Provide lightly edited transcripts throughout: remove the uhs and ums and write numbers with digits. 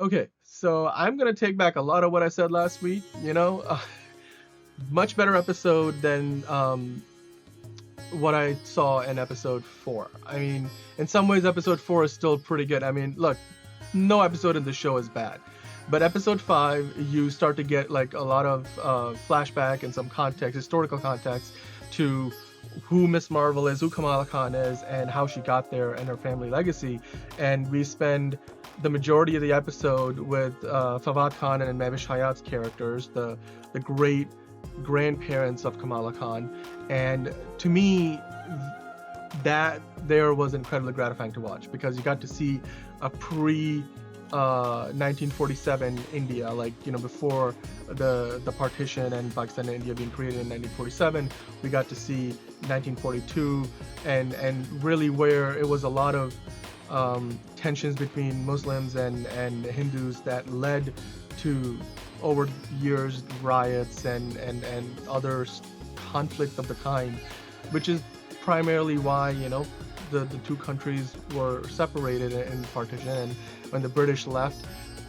Okay, so I'm gonna take back a lot of what I said last week. Much better episode than what I saw in episode 4. I mean, in some ways, episode 4 is still pretty good. I mean, look, no episode in the show is bad. But episode 5, you start to get like a lot of flashback and some context, historical context to who Miss Marvel is, who Kamala Khan is, and how she got there and her family legacy. And we spend the majority of the episode with Fawad Khan and Mavish Hayat's characters, the great grandparents of Kamala Khan. And to me, that there was incredibly gratifying to watch, because you got to see a pre 1947 India, like, before the partition and Pakistan and India being created in 1947. We got to see 1942 and really where it was a lot of tensions between Muslims and Hindus that led to, over years, riots and other conflict of the kind, which is primarily why the two countries were separated in partition. And when the British left,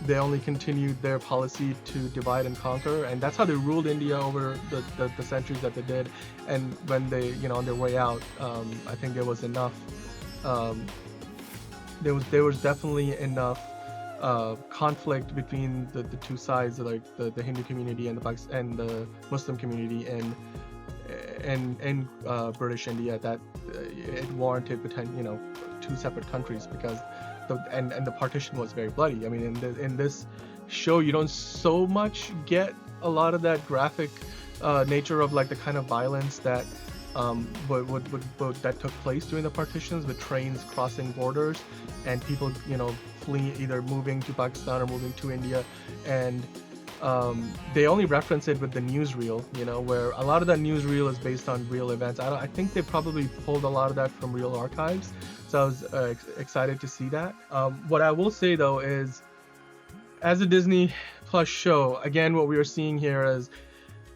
they only continued their policy to divide and conquer, and that's how they ruled India over the centuries that they did. And when they, on their way out, I think there was enough. There was definitely enough conflict between the two sides, like the Hindu community and the Muslim community in British India, that it warranted two separate countries, because the partition was very bloody. I mean, in this show, you don't so much get a lot of that graphic nature of like the kind of violence that that took place during the partitions, with trains crossing borders and people fleeing, either moving to Pakistan or moving to India. And they only reference it with the newsreel, where a lot of that newsreel is based on real events. I think they probably pulled a lot of that from real archives, so I was excited to see that. What I will say though is, as a Disney Plus show, again, what we are seeing here is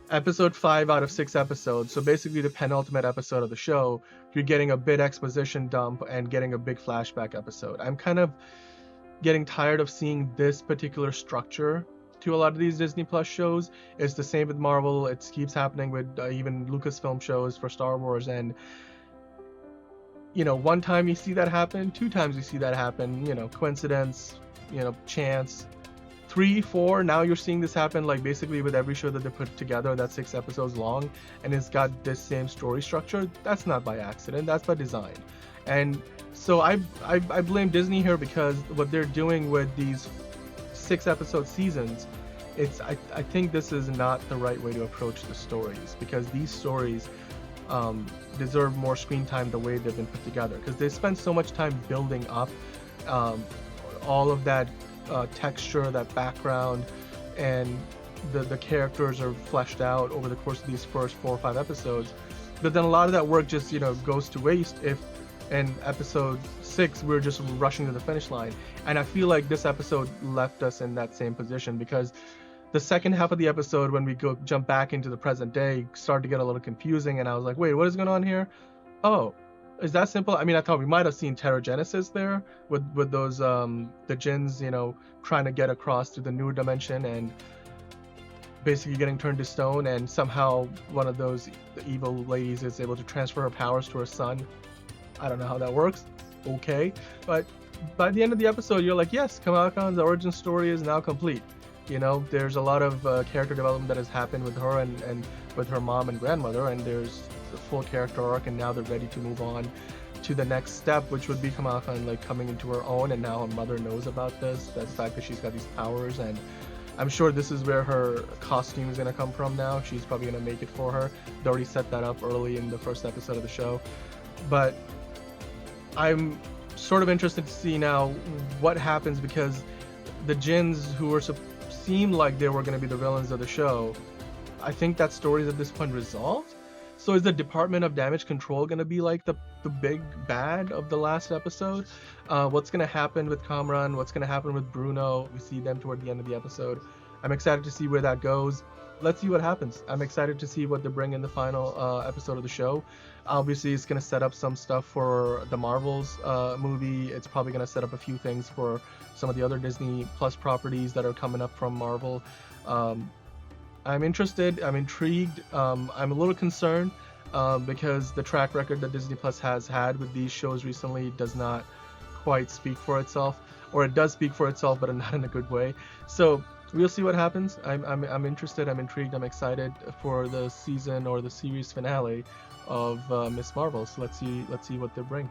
episode 5 out of 6 episodes, so basically the penultimate episode of the show, you're getting a big exposition dump and getting a big flashback episode. I'm kind of getting tired of seeing this particular structure to a lot of these Disney Plus shows. It's the same with Marvel. It keeps happening with even Lucasfilm shows for Star Wars. And one time you see that happen, 2 times you see that happen, coincidence, chance. 3, 4, now you're seeing this happen like basically with every show that they put together that's 6 episodes long, and it's got this same story structure. That's not by accident, that's by design. And so I blame Disney here, because what they're doing with these 6 episode seasons, I think this is not the right way to approach the stories, because these stories deserve more screen time the way they've been put together, because they spend so much time building up all of that texture, that background, and the characters are fleshed out over the course of these first 4 or 5 episodes. But then a lot of that work just goes to waste if in episode 6 we're just rushing to the finish line. And I feel like this episode left us in that same position, because the second half of the episode, when we jump back into the present day, started to get a little confusing, and I was like, wait, what is going on here? Oh, is that simple? I mean, I thought we might have seen Terragenesis there with those the jinns, trying to get across to the newer dimension and basically getting turned to stone, and somehow one of those evil ladies is able to transfer her powers to her son. I don't know how that works. Okay, but by the end of the episode, you're like, yes, Kamala Khan's origin story is now complete. There's a lot of character development that has happened with her and with her mom and grandmother, and there's the full character arc, and now they're ready to move on to the next step, which would be Kamala Khan like coming into her own, and now her mother knows about this, the fact that she's got these powers. And I'm sure this is where her costume is going to come from now. She's probably going to make it for her. They already set that up early in the first episode of the show. But I'm sort of interested to see now what happens, because the jinns, who seemed like they were going to be the villains of the show, I think that story is at this point resolved. So is the Department of Damage Control going to be like the big bad of the last episode? What's going to happen with Kamran? What's going to happen with Bruno? We see them toward the end of the episode. I'm excited to see where that goes. Let's see what happens. I'm excited to see what they bring in the final episode of the show. Obviously, it's going to set up some stuff for the Marvels movie. It's probably going to set up a few things for some of the other Disney Plus properties that are coming up from Marvel. I'm interested. I'm intrigued. I'm a little concerned because the track record that Disney Plus has had with these shows recently does not quite speak for itself, or it does speak for itself, but not in a good way. So we'll see what happens. I'm interested. I'm intrigued. I'm excited for the season or the series finale of Miss Marvel. So let's see what they bring.